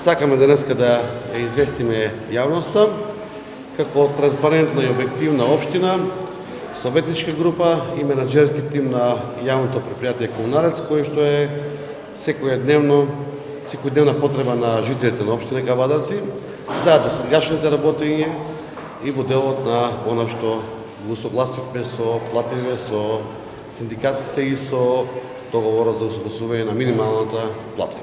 сакаме денеска да ја известиме јавноста како транспарентна и објективна општина, советничка група и менаџерски тим на јавното предпријатие Комуналец, кој што е секојдневна потреба на жителите на општина Кавадарци за досегашните работење и во делот на она што го согласивме со плативе со синдикатите и со договорот за усогласување на минималната плата.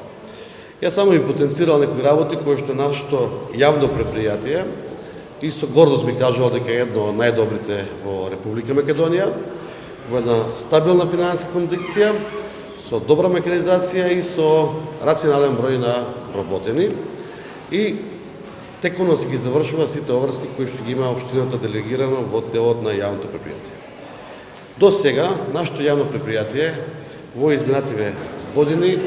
Јас само ми потенцирал некои работи кои што нашето јавно предпријатие и со гордост ми кажувал дека е едно од најдобрите во Република Македонија, во една стабилна финансиска кондиција, со добра механизација и со рационален број на вработени и текуно се ги завршува сите обврски кои што ги има општината делегирано во делот на јавното предпријатие. До сега нашето јавно предпријатие во изминативе години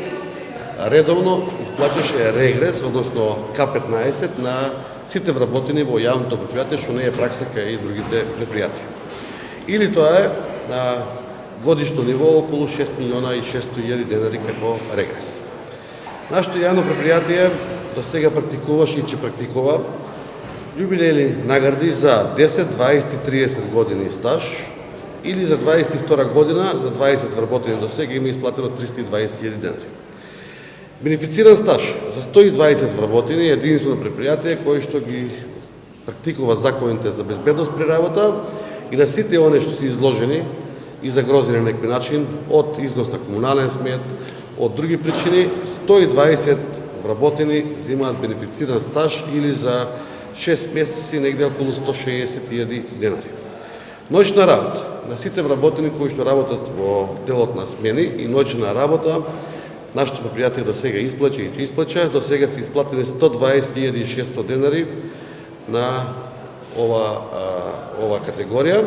редовно исплаќаше регрес, односно К15 на сите вработени во јавното предпријатие, што не е пракса кај и другите предпријатија. Или тоа е на годишно ниво околу 6 милиона и 600.000 денари како регрес. Нашето јавно предпријатие до сега практикуваше и ќе практикува јубилејни награди за 10, 20 и 30 години стаж или за 22 година за 20 вработени до сега има исплатено 320.000 денари. Бенефициран стаж за 120 вработени е единствено предпријатие кој што ги практикува законите за безбедност при работа и на сите оние што се изложени и загрозени на некој начин од износ на комунален смет, од други причини, 120 вработени земаат бенефициран стаж или за 6 месеци негде околу 160.000 денари. Ноќна работа на сите вработени кои што работат во делот на смени и ноќна работа нашето предпријатие до сега исплача и ќе исплача. До сега се исплатени 120.600 денари на ова категорија.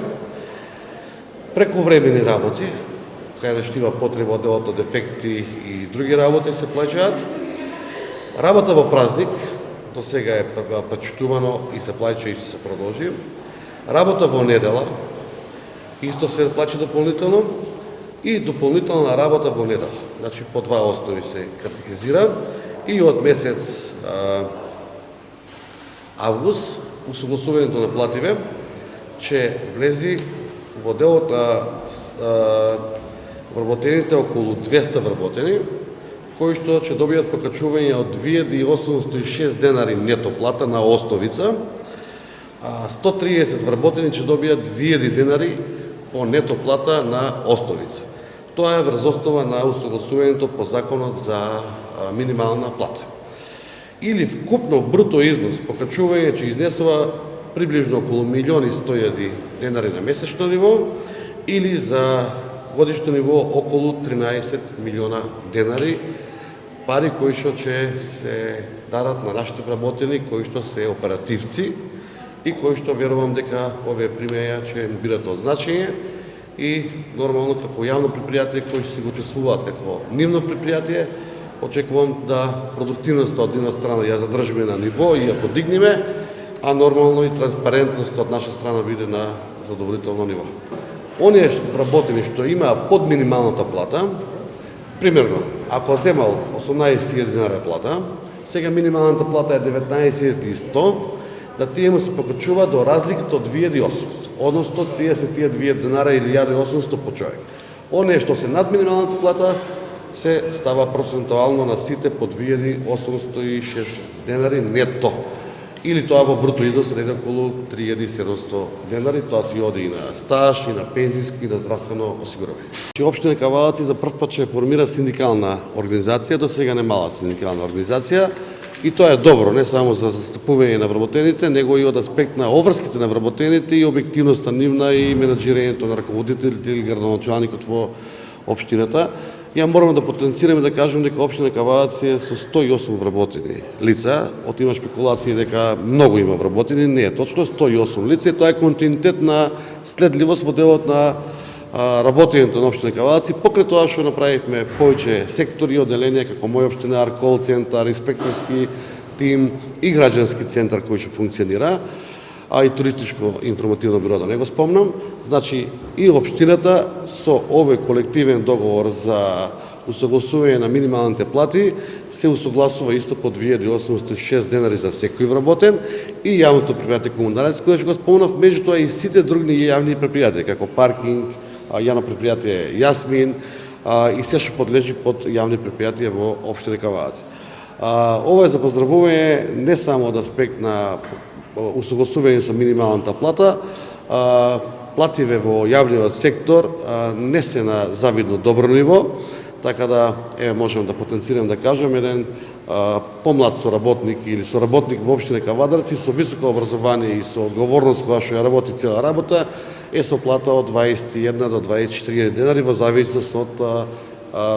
Прековремени работи, кај што има потреба од делот на дефекти и други работи се плаќаат. Работа во празник, до сега е почитувано и се плаќа и ќе се продолжи. Работа во недела, исто се плаќа дополнително и дополнителна работа во недела. Значи по два основи се категоризира и од месец август усогласувањето на плативе ќе влези во делот на вработените околу 200 вработени, кои што ќе добијат покачување од 2806 денари нето плата на основица, а 130 вработени ќе добијат 2000 денари по нето плата на основица. Тоа е врз основа на усогласувањето по законот за минимална плата. Или вкупно бруто износ покачување ќе изнесува приближно околу 1.100.000 денари на месечно ниво или за годишно ниво околу 13 милиона денари, пари кои што ќе се дарат на нашите вработени, кои што се оперативци и кои што верувам дека овие примеја ќе бидат од значење и нормално како јавно предпријатие кои се го чувствуваат како нивно предпријатие, очекувам да продуктивноста од една страна ја задржиме на ниво и ја подигнеме, а нормално и транспарентноста од наша страна биде на задоволително ниво. Оние вработени што имаа под минималната плата, примерно, ако земал 18.000 денари плата, сега минималната плата е 19.100, на тие му се покачува до разликата од 2.800, односно 32 денара или 1.800 по човек. Оние што се над минималната плата се става процентуално на сите по 2.806 денари нето. Или тоа во бруто износ е околу 3.700 денари, тоа си оди и на стаж, и на пензиски, и на здравствено осигурување. Општина Кавадарци за прв пат ќе формира синдикална организација, до сега немала синдикална организација, и тоа е добро, не само за застапување на вработените, него и од аспект на обврските на вработените и објективноста нивна и менаџирањето на раководителите или градоначалникот во општината. Ја морам да потенцираме да кажем дека општина Кавадарци е со 108 вработени лица. Од има шпекулации дека многу има вработени, не е точно, 108 лица. Тоа е континуитет на следливост во делот на работењето на општина Кавадарци. Покрај тоа што направивме повеќе сектори и одделенија како мој општинар, кол центар, инспекторски тим и граѓански центар кој што функционира. а и туристичко информативно бюро да не го спомнам. Значи и општината со овој колективен договор за усогласување на минималните плати се усогласува исто по 2806 денари за секој вработен и јавното предпријатие Комуналец, кое што го спомнав, меѓутоа и сите други јавни предпријатија, како паркинг, јавно предпријатие Јасмин и се што подлежи под јавни предпријатија во општина Кавадац. Ова е за поздравување не само од аспект на усогласување со минималната плата, плативе во јавниот сектор не се на завидно добро ниво, така да можам да потенцирам да кажам еден помлад соработник или соработник во општина Кавадарци со високо образование и со одговорност која што ја работи цела работа со плата од 21 до 24 денари во зависност од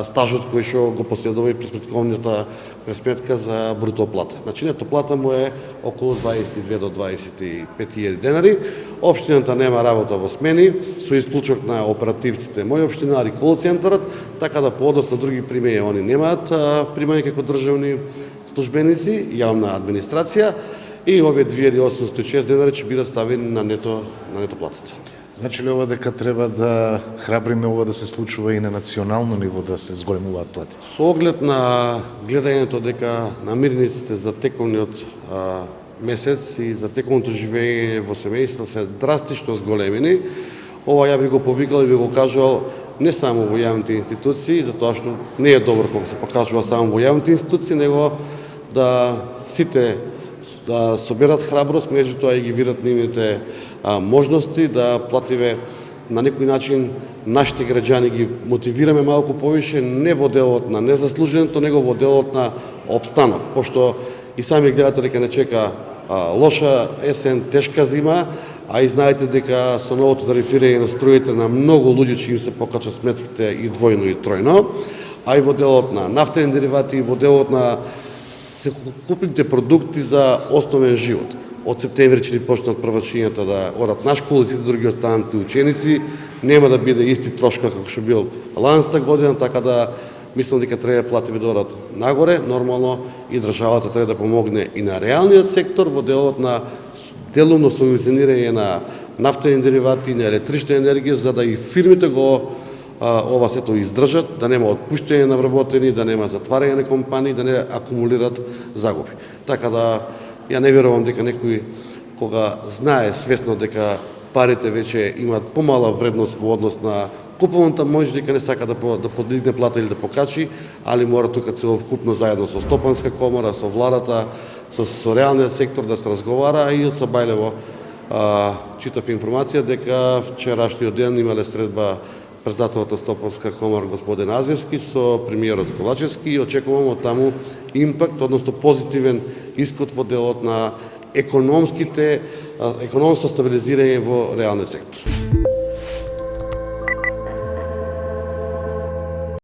стажот кој што го последува и пресметковната пресметка за бруто плата. Значи нето плата му е околу 22 до 25 денари. Општината нема работа во смени, со исклучок на оперативците мој општинар и кол центарот, така да по однос на други примења они немаат примања како државни службеници, јавна администрација и овие 2806 денари ќе бидат ставени на нето платата. Значи ли ова дека треба да храбриме ова да се случува и на национално ниво, да се зголемуваат плати? Со оглед на гледањето дека намирниците за тековниот месец и за тековното живење во семејство се драстично зголемени, ова ја би го повикал и би го кажувал не само во јавните институции, затоа што не е добро кога се покажува само во јавните институции, него да сите соберат храброст, меѓутоа и ги видат нивните можности да плативе на некој начин нашите граѓани ги мотивираме малку повише, не во делот на незаслуженото, него во делот на опстанок, пошто и сами гледате дека не чека лоша есен, тешка зима, а и знаете дека со новото тарифирање на струјите на многу луѓе ќе им се покачат сметките и двојно и тројно, а и во делот на нафтени деривати, и во делот на секупните продукти за основен живот. Од септември ќе ни почнат првачињата да одат на школа и сите други останати ученици, нема да биде исти трошка како што бил ланата година, така да мислам дека треба плативи да одат нагоре, нормално и државата треба да помогне и на реалниот сектор во делот на делумно субвенционирање на нафтени деривати, на електрична енергија, за да и фирмите го ова сето издржат, да нема отпуштање на вработени, да нема затварање на компании, да не акумулират загуби. Така да ја не верувам дека некој кога знае свесно дека парите веќе имаат помала вредност во однос на купуваната моќ, дека не сака да подигне плата или да покачи, али мора тука целокупно заедно со Стопанска комора, со владата, со реалниот сектор да се разговара, и од Сабајлево читав информација дека вчерашниот ден имале средба председателот на Стопанска комора господин Азевски со премиерот Ковачевски и очекувам од таму импакт, односно позитивен исход во делот на економско стабилизирање во реалниот сектор.